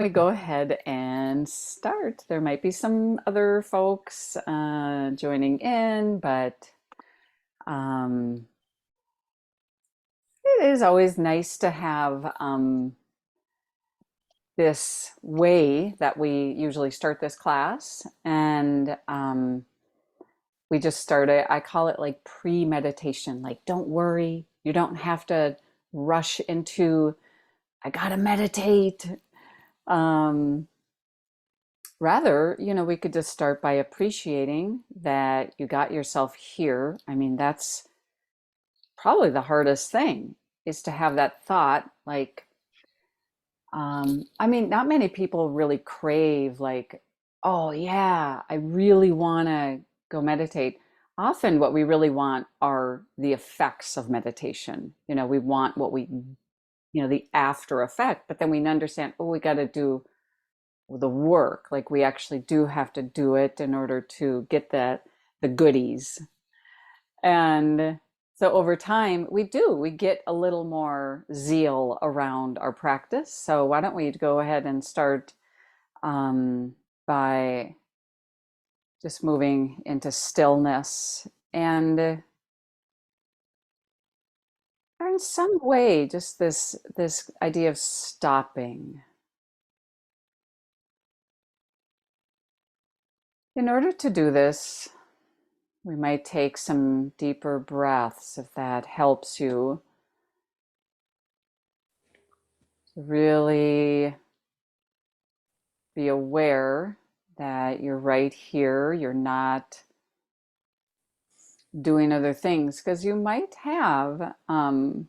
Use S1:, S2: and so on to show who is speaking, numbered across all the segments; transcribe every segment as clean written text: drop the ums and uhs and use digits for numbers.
S1: going to go ahead and start. There might be some other folks joining in, but um, it is always nice to have this way that we usually start this class. And we just started, I call it like pre-meditation. Like, don't worry, you don't have to rush into, I gotta meditate. Um, Rather, we could just start by appreciating that you got yourself here. I mean, that's probably the hardest thing is to have that thought. Like, I mean, not many people really crave, like, oh, yeah, I really want to go meditate. Often, what we really want are the effects of meditation. We want the after effect, but then we understand, oh, we got to do the work. Like we actually do have to do it in order to get the goodies. And so over time, we get a little more zeal around our practice. So why don't we go ahead and start by just moving into stillness and in some way, just this idea of stopping. In order to do this, we might take some deeper breaths if that helps you to really be aware that you're right here. You're not doing other things because you might have a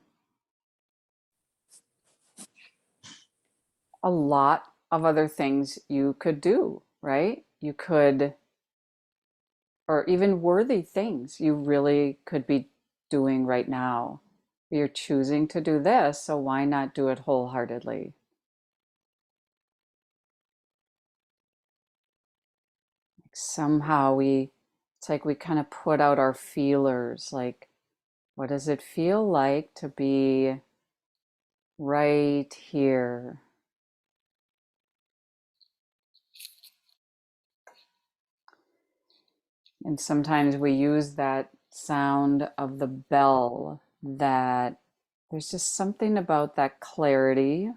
S1: lot of other things you could do, right? You could, or even worthy things you really could be doing right now. You're choosing to do this, so why not do it wholeheartedly? Somehow it's like we kind of put out our feelers, like, what does it feel like to be right here? And sometimes we use that sound of the bell, that there's just something about that clarity.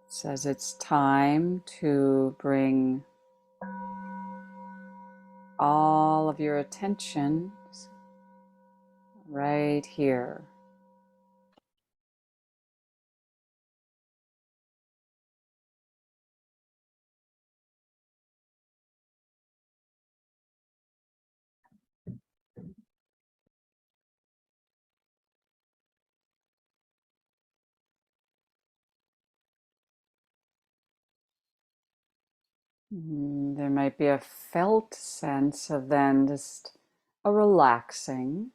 S1: It says it's time to bring all of your attention right here. There might be a felt sense of then just a relaxing.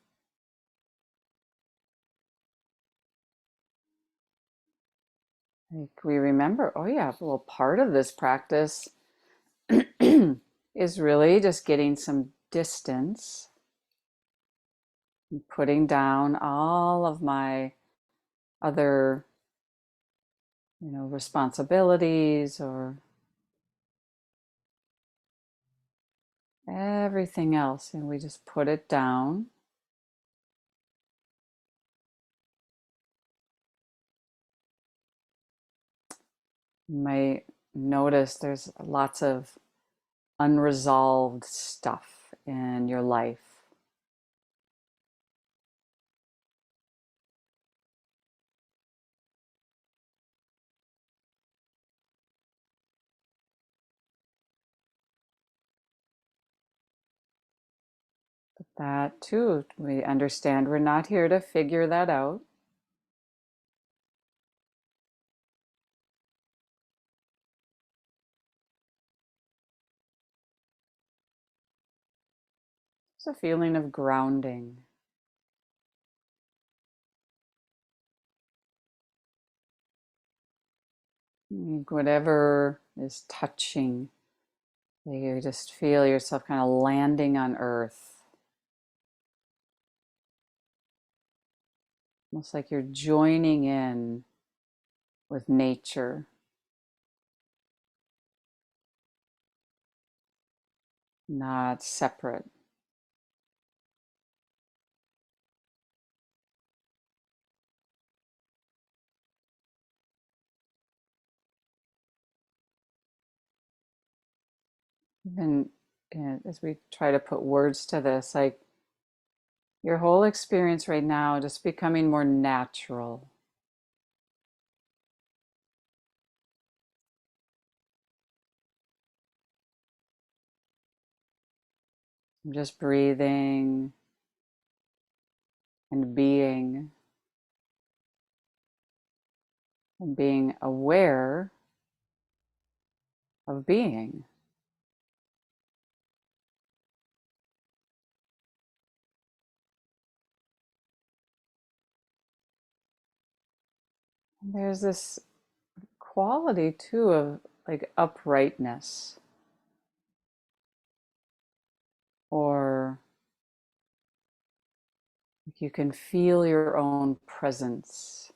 S1: Like we remember, oh yeah, well, part of this practice is really just getting some distance and putting down all of my other, responsibilities or everything else. And we just put it down. You might notice there's lots of unresolved stuff in your life. But that too, we understand we're not here to figure that out. It's a feeling of grounding. Whatever is touching You just feel yourself kind of landing on earth, almost like you're joining in with nature, not separate. Even as we try to put words to this, like your whole experience right now just becoming more natural. Just breathing and being aware of being. There's this quality too of like uprightness, or you can feel your own presence.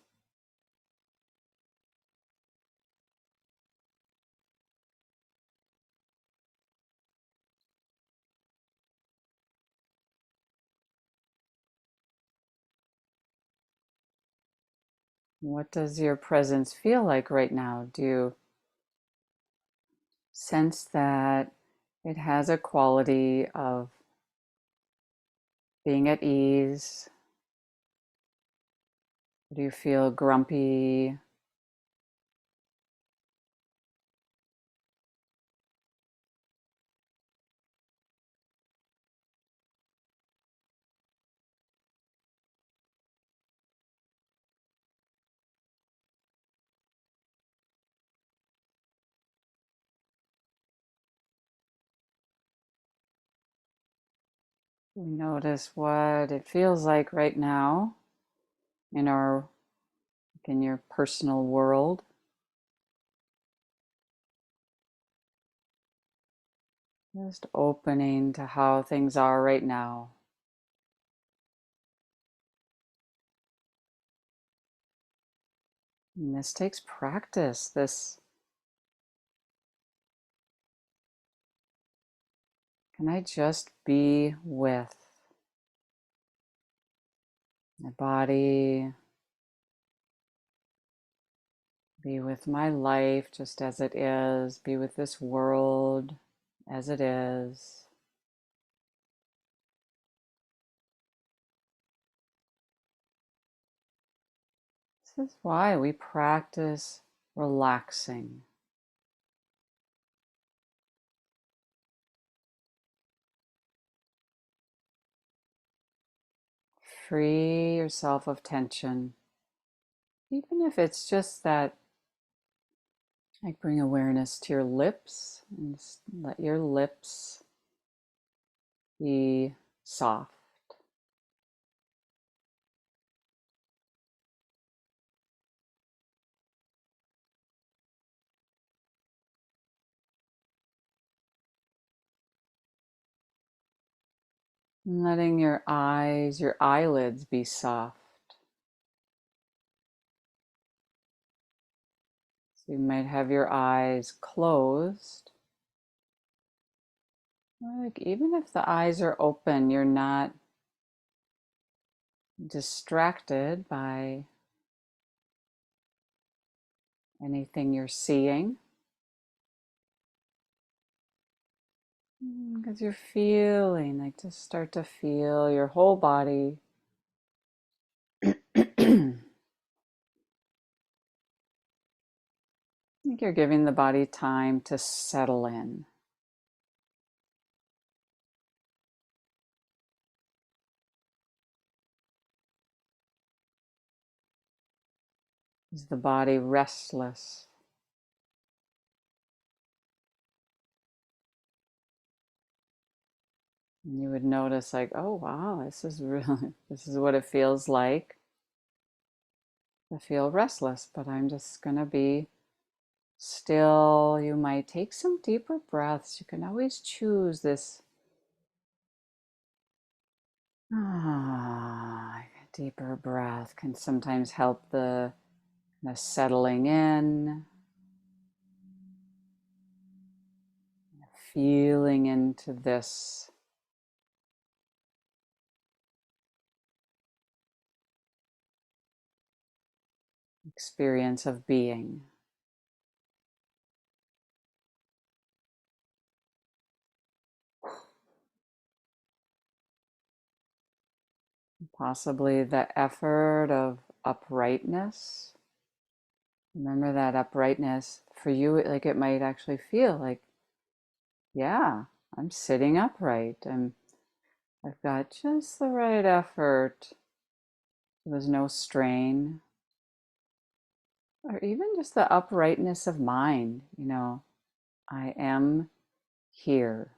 S1: What does your presence feel like right now? Do you sense that it has a quality of being at ease? Do you feel grumpy? We notice what it feels like right now in your personal world. Just opening to how things are right now. And this takes practice. This, can I just be with my body, be with my life just as it is, be with this world as it is. This is why we practice relaxing. Free yourself of tension, even if it's just that, like bring awareness to your lips and just let your lips be soft. And letting your eyes, your eyelids be soft. So you might have your eyes closed. Like even if the eyes are open, you're not distracted by anything you're seeing. Because you're feeling, like just start to feel your whole body. I think you're giving the body time to settle in. Is the body restless? And you would notice like, oh wow, this is really, this is what it feels like to feel restless, but I'm just gonna be Still, you might take some deeper breaths. You can always choose this deeper breath can sometimes help the settling in, feeling into this experience of being. Possibly the effort of uprightness. Remember that uprightness for you, like it might actually feel like, yeah, I'm sitting upright. I've got just the right effort. There's no strain. Or even just the uprightness of mind, I am here.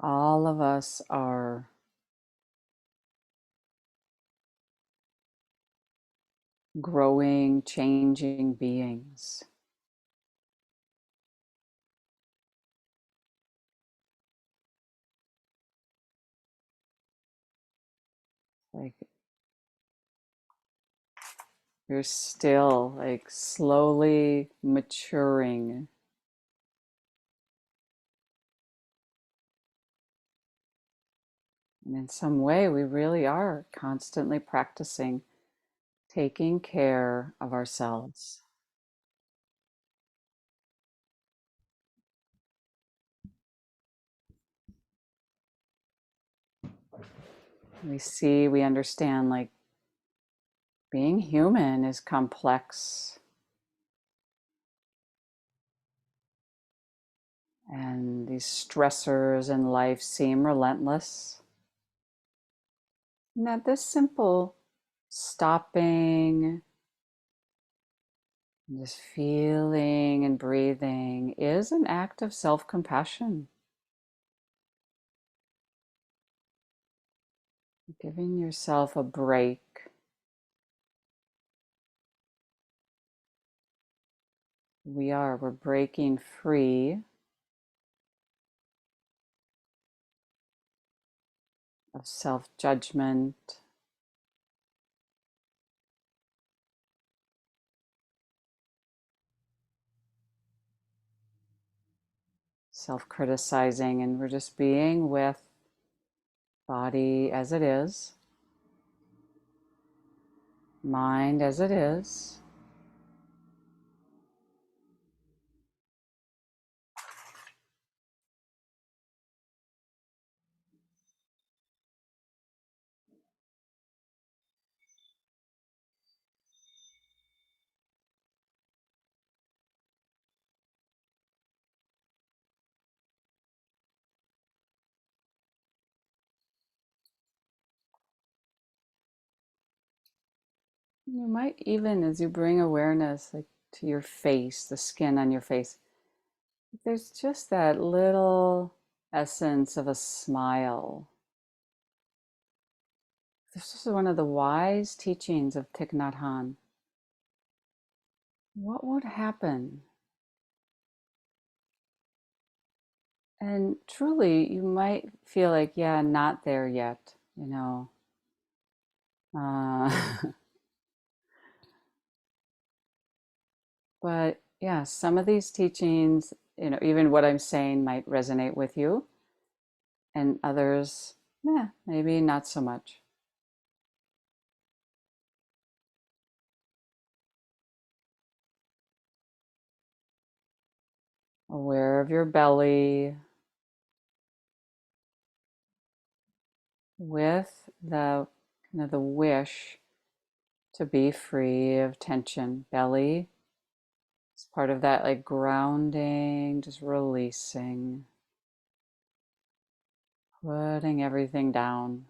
S1: All of us are growing, changing beings. Like you're still like slowly maturing. And in some way, we really are constantly practicing taking care of ourselves. We understand like being human is complex and these stressors in life seem relentless. And that this simple stopping, just feeling and breathing is an act of self compassion, giving yourself a break. We're breaking free of self judgment, self criticizing, and we're just being with body as it is, mind as it is. You might even, as you bring awareness like to your face, the skin on your face, there's just that little essence of a smile. This is one of the wise teachings of Thich Nhat Hanh. What would happen? And truly, you might feel like, yeah, not there yet. Uh, but yeah, some of these teachings, even what I'm saying might resonate with you, and others, yeah, maybe not so much. Aware of your belly with the kind of the wish to be free of tension. Belly is part of that like grounding, just releasing, putting everything down.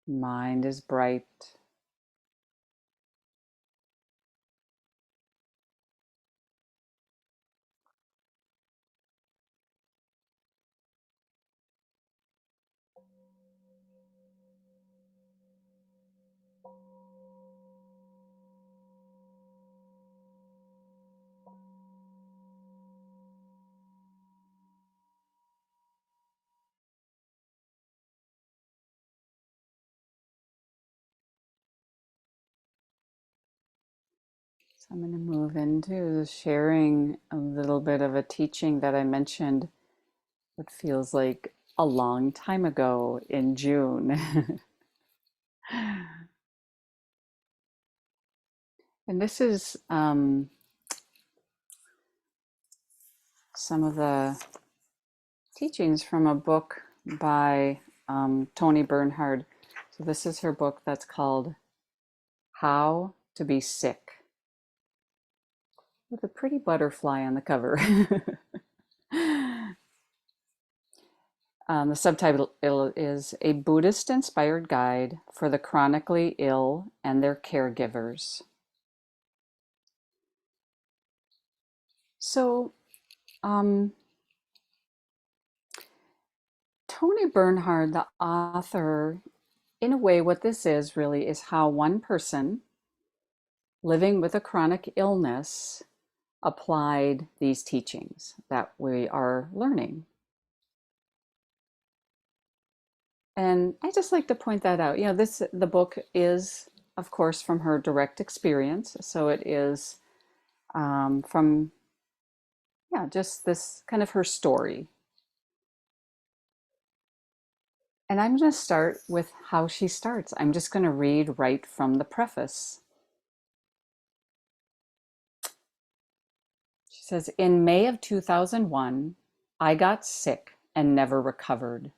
S1: Mind is bright. So I'm going to move into sharing a little bit of a teaching that I mentioned. It feels like a long time ago in June. And this is some of the teachings from a book by Toni Bernhard. So this is her book that's called How to Be Sick, with a pretty butterfly on the cover. The subtitle is A Buddhist-Inspired Guide for the Chronically Ill and Their Caregivers. So, Toni Bernhard, the author, in a way, what this is really is how one person living with a chronic illness applied these teachings that we are learning. And I just like to point that out. The book is, of course, from her direct experience. So it is from, yeah, just this kind of her story. And I'm going to start with how she starts. I'm just going to read right from the preface. She says, in May of 2001, I got sick and never recovered.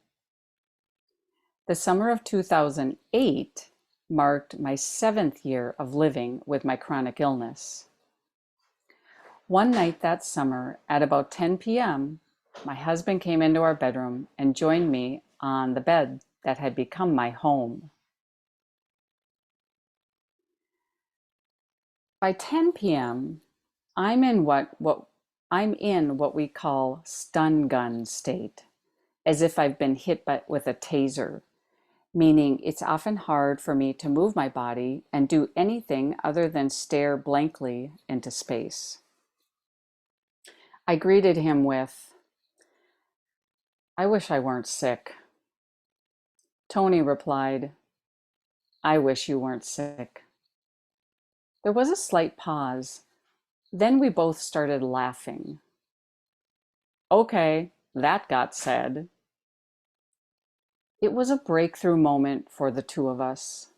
S1: The summer of 2008 marked my 7th year of living with my chronic illness. One night that summer, at about 10 p.m., my husband came into our bedroom and joined me on the bed that had become my home. By 10 p.m., I'm in what we call stun gun state, as if I've been hit with a taser, meaning it's often hard for me to move my body and do anything other than stare blankly into space. I greeted him with, I wish I weren't sick. Toni replied, I wish you weren't sick. There was a slight pause. Then we both started laughing. Okay, that got said. It was a breakthrough moment for the two of us.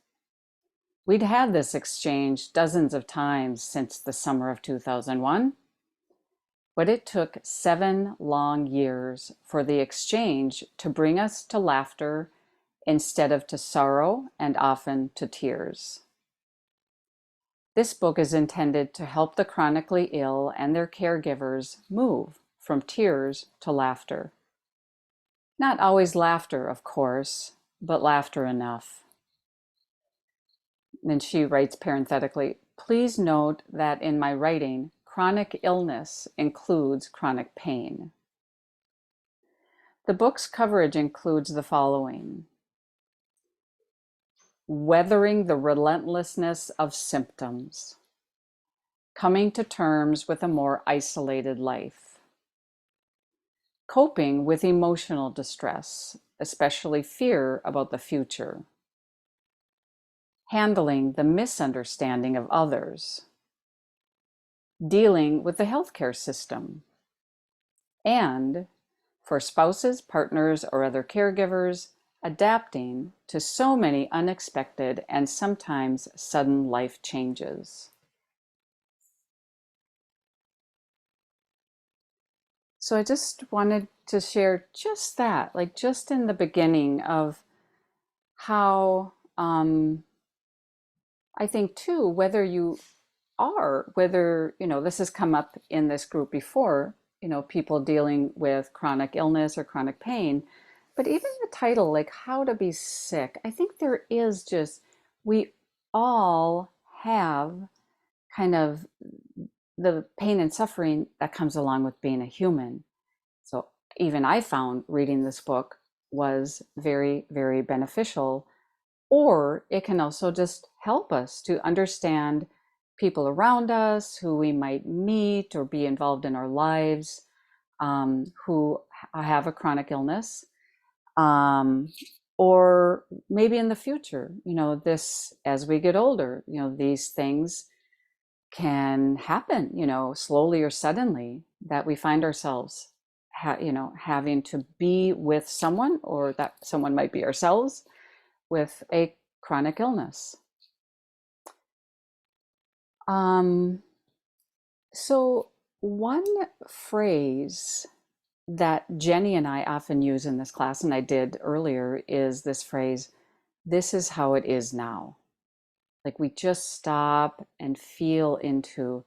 S1: We'd had this exchange dozens of times since the summer of 2001, but it took 7 long years for the exchange to bring us to laughter instead of to sorrow and often to tears. This book is intended to help the chronically ill and their caregivers move from tears to laughter. Not always laughter, of course, but laughter enough. And she writes parenthetically, please note that in my writing, chronic illness includes chronic pain. The book's coverage includes the following: weathering the relentlessness of symptoms, coming to terms with a more isolated life, coping with emotional distress, especially fear about the future, handling the misunderstanding of others, dealing with the healthcare system, and, for spouses, partners, or other caregivers, adapting to so many unexpected and sometimes sudden life changes. So I just wanted to share just that, like just in the beginning of how I think too, whether this has come up in this group before, people dealing with chronic illness or chronic pain, but even the title, like How to Be Sick, I think we all have kind of the pain and suffering that comes along with being a human. So even I found reading this book was very, very beneficial, or it can also just help us to understand people around us who we might meet or be involved in our lives, who have a chronic illness, um, or maybe in the future, this, as we get older, these things can happen, slowly or suddenly, that we find ourselves, having to be with someone, or that someone might be ourselves, with a chronic illness. Um, so one phrase that Jenny and I often use in this class, and I did earlier, is this phrase, "This is how it is now." Like, we just stop and feel into,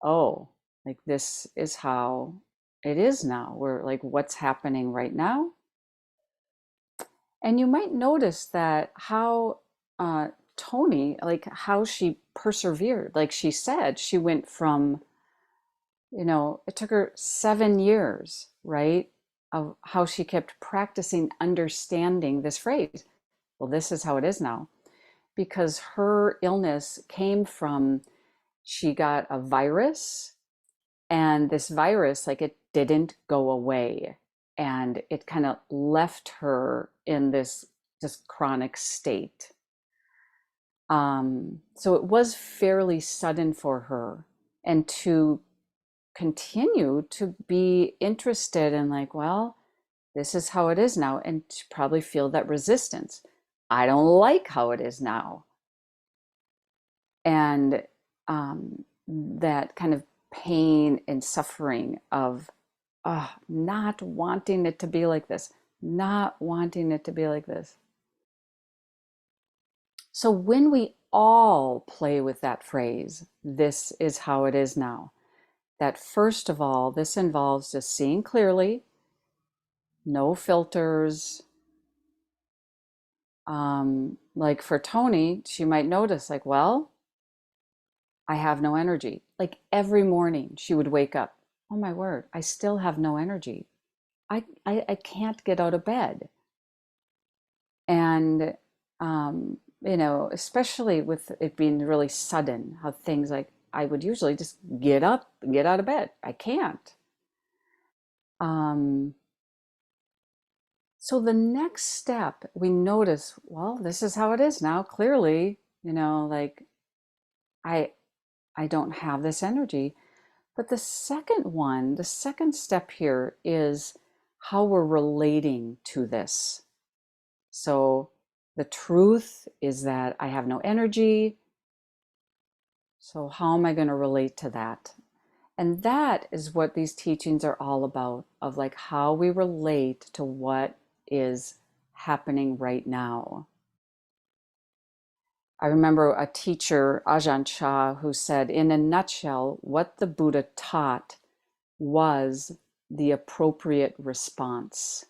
S1: oh, like, this is how it is now. We're like, what's happening right now? And you might notice that how Tony, like how she persevered. Like she said, she went from, it took her 7 years, right? Of how she kept practicing understanding this phrase. Well, this is how it is now. Because her illness came from, she got a virus, and this virus, like, it didn't go away. And it kind of left her in this just chronic state. So it was fairly sudden for her. And to continue to be interested in, like, well, this is how it is now, and to probably feel that resistance. I don't like how it is now. And that kind of pain and suffering of not wanting it to be like this, not wanting it to be like this. So when we all play with that phrase, "This is how it is now," that first of all, this involves just seeing clearly, no filters. Like for Tony, she might notice, like, well, I have no energy. Like every morning she would wake up, oh my word, I still have no energy. I can't get out of bed. And, especially with it being really sudden, how things, like, I would usually just get up, get out of bed. I can't. Um, so the next step, we notice, well, this is how it is now. Clearly, like, I I don't have this energy. But the second step here is how we're relating to this. So the truth is that I have no energy. So how am I going to relate to that? And that is what these teachings are all about, of like how we relate to what is happening right now. I remember a teacher, Ajahn Chah, who said, in a nutshell, what the Buddha taught was the appropriate response.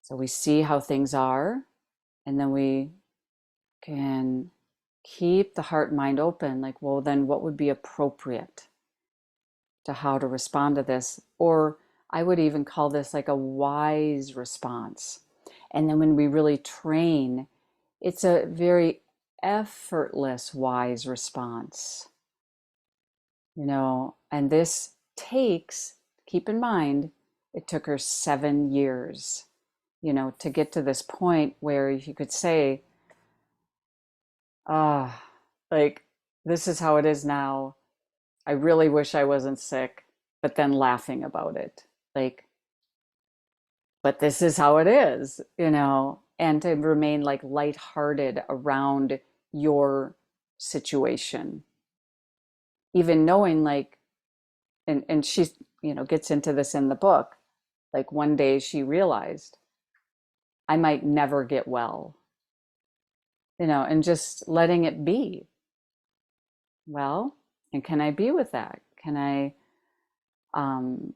S1: So we see how things are, and then we can keep the heart and mind open, like, well, then what would be appropriate to how to respond to this? Or I would even call this like a wise response. And then when we really train, it's a very effortless, wise response. And this takes, keep in mind, it took her 7 years, to get to this point where you could say, ah, like, this is how it is now. I really wish I wasn't sick, but then laughing about it. Like, but this is how it is, and to remain like lighthearted around your situation. Even knowing, like, and she, gets into this in the book, like one day she realized, I might never get well, and just letting it be. Well, and can I be with that? Can I um,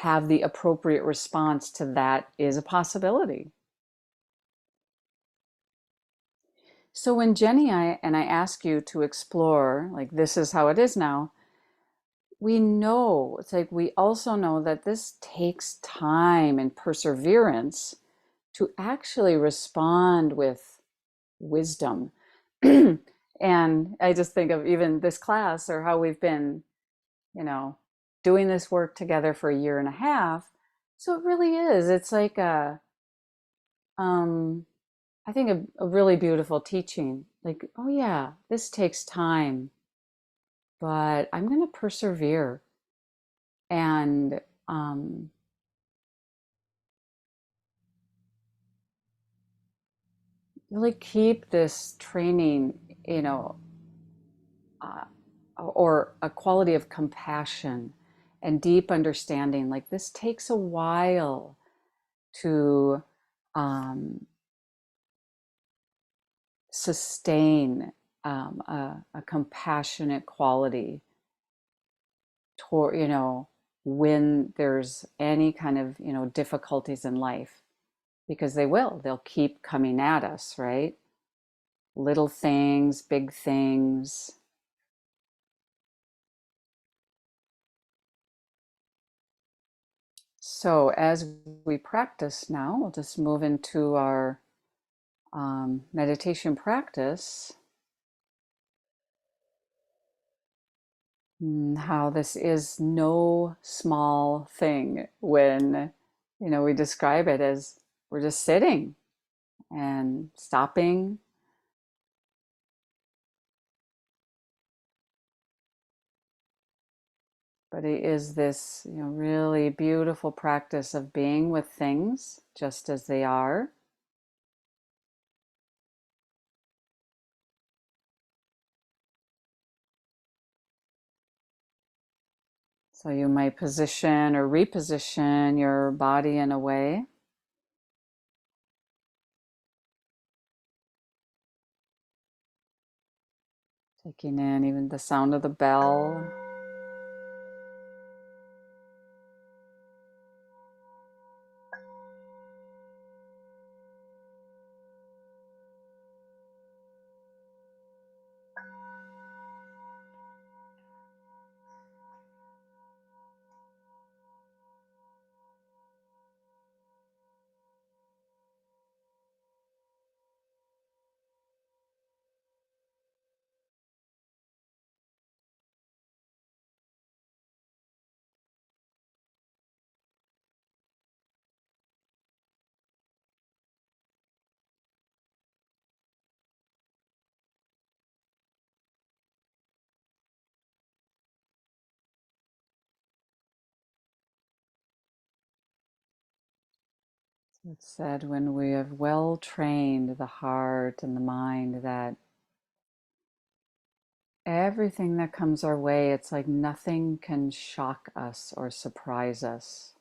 S1: have the appropriate response to that is a possibility. So when Jenny and I ask you to explore, like, this is how it is now, we know, it's like we also know that this takes time and perseverance to actually respond with wisdom. And I just think of even this class or how we've been, you know, doing this work together for a year and a half. So it really is. It's like um, I think a really beautiful teaching. Like, oh yeah, this takes time, but I'm going to persevere and really keep this training, uh, or a quality of compassion and deep understanding. Like this takes a while to um, sustain a compassionate quality toward, when there's any kind of, difficulties in life, because they'll keep coming at us, right? Little things, big things. So as we practice now, we'll just move into our meditation practice. How this is no small thing when, we describe it as we're just sitting and stopping. But it is this, really beautiful practice of being with things just as they are. So you might position or reposition your body in a way, taking in even the sound of the bell. It's said when we have well trained the heart and the mind that everything that comes our way, it's like nothing can shock us or surprise us.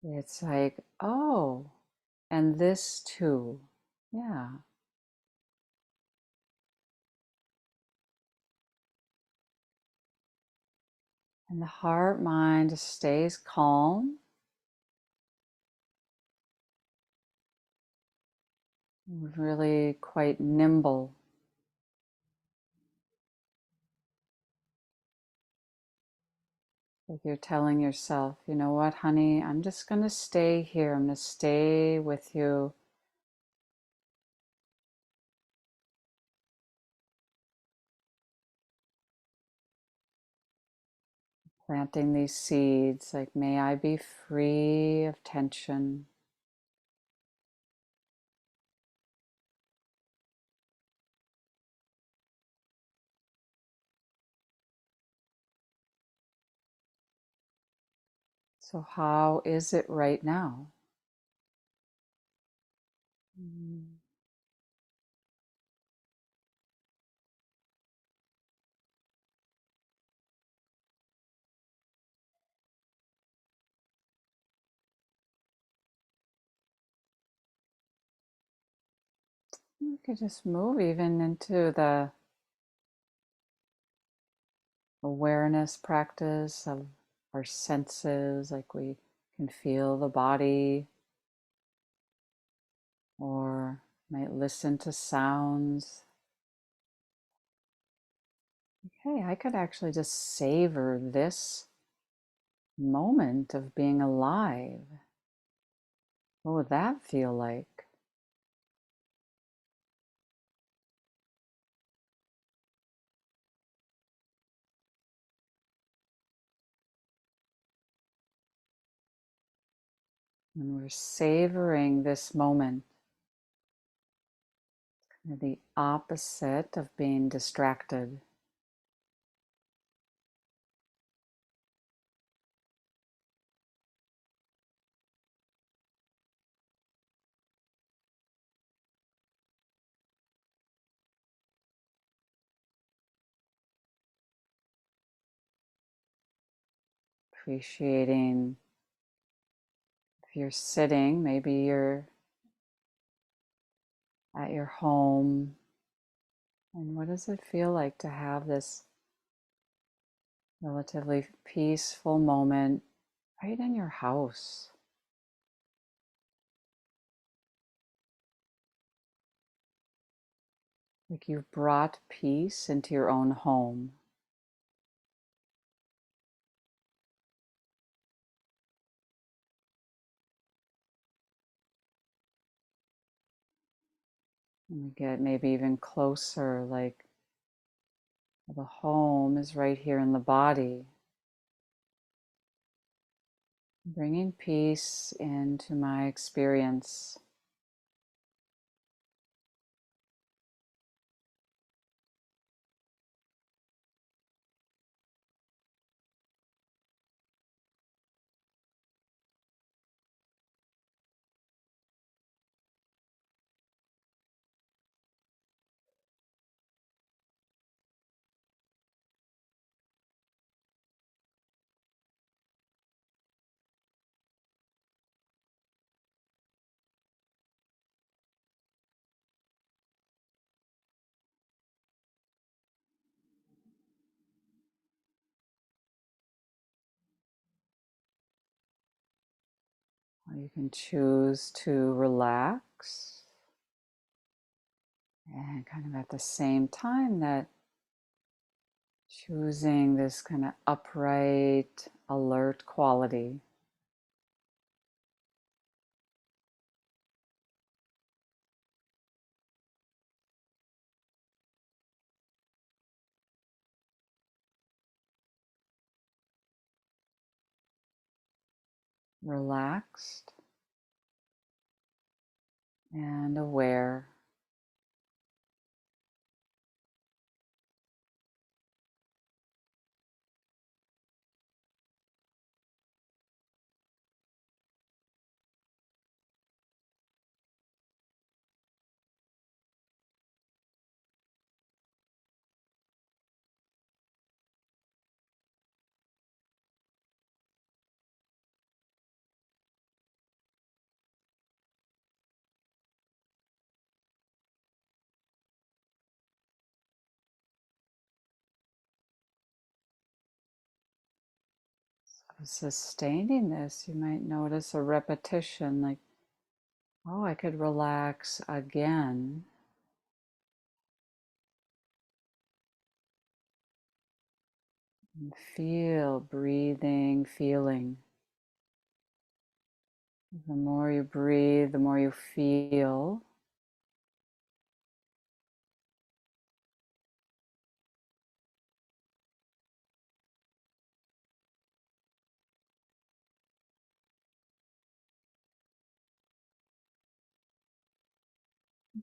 S1: It's like, oh, and this too. Yeah. And the heart mind stays calm, really quite nimble. Like you're telling yourself, you know what, honey, I'm just going to stay here. I'm going to stay with you. Planting these seeds, like, may I be free of tension. So, how is it right now? Mm. You could just move even into the awareness practice of our senses, like we can feel the body or might listen to sounds. Hey, I could actually just savor this moment of being alive. What would that feel like? When we're savoring this moment, the opposite of being distracted. Appreciating if you're sitting, maybe you're at your home. And what does it feel like to have this relatively peaceful moment right in your house? Like you've brought peace into your own home. And we get maybe even closer, like the home is right here in the body. Bringing peace into my experience. Or you can choose to relax and kind of at the same time that choosing this kind of upright, alert quality. Relaxed and aware. Sustaining this, you might notice a repetition like, oh, I could relax again. And feel breathing, feeling. The more you breathe, the more you feel.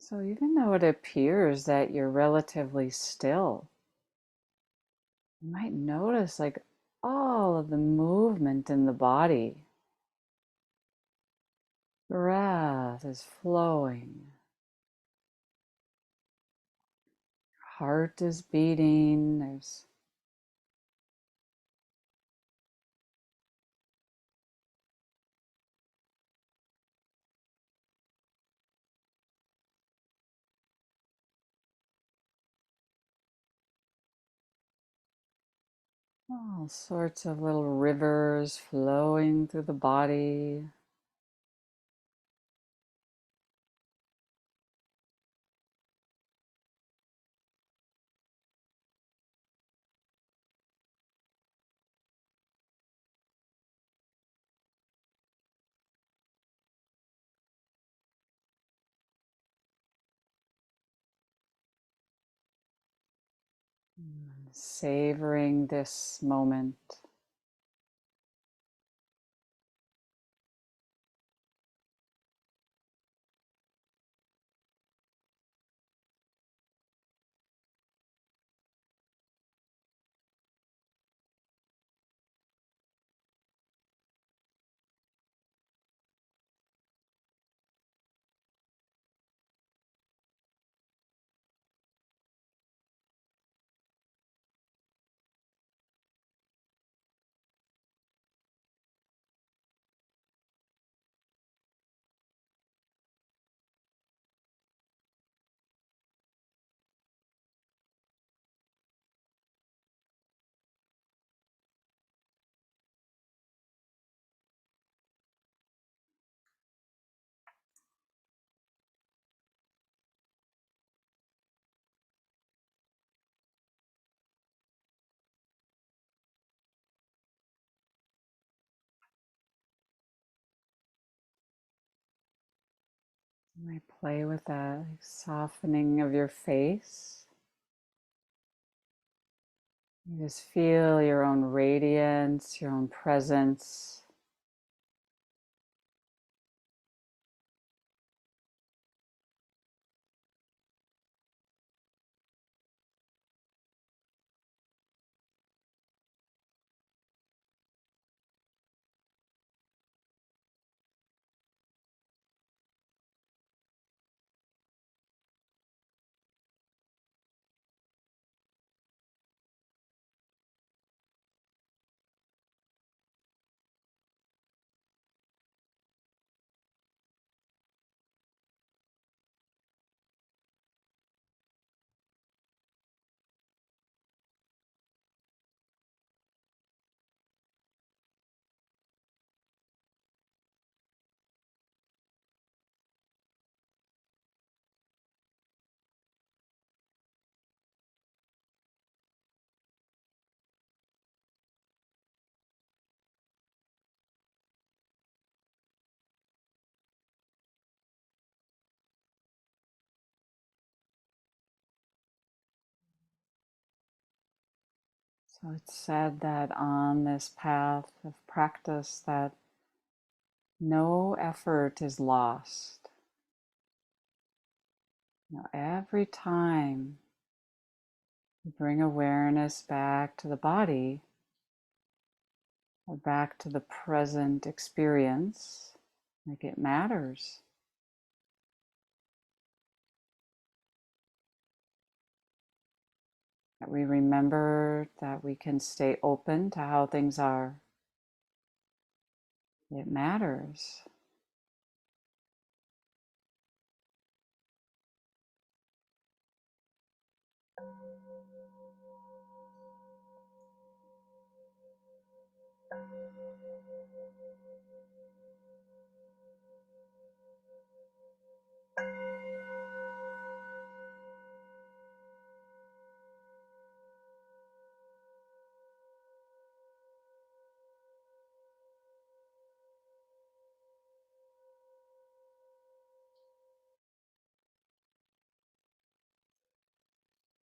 S1: So even though it appears that you're relatively still, you might notice like all of the movement in the body. Breath is flowing. Heart is beating. There's all sorts of little rivers flowing through the body. Savoring this moment. You might play with that softening of your face. You just feel your own radiance, your own presence. So it's said that on this path of practice that no effort is lost. Every time you bring awareness back to the body or back to the present experience, like it matters. That we remember that we can stay open to how things are. It matters.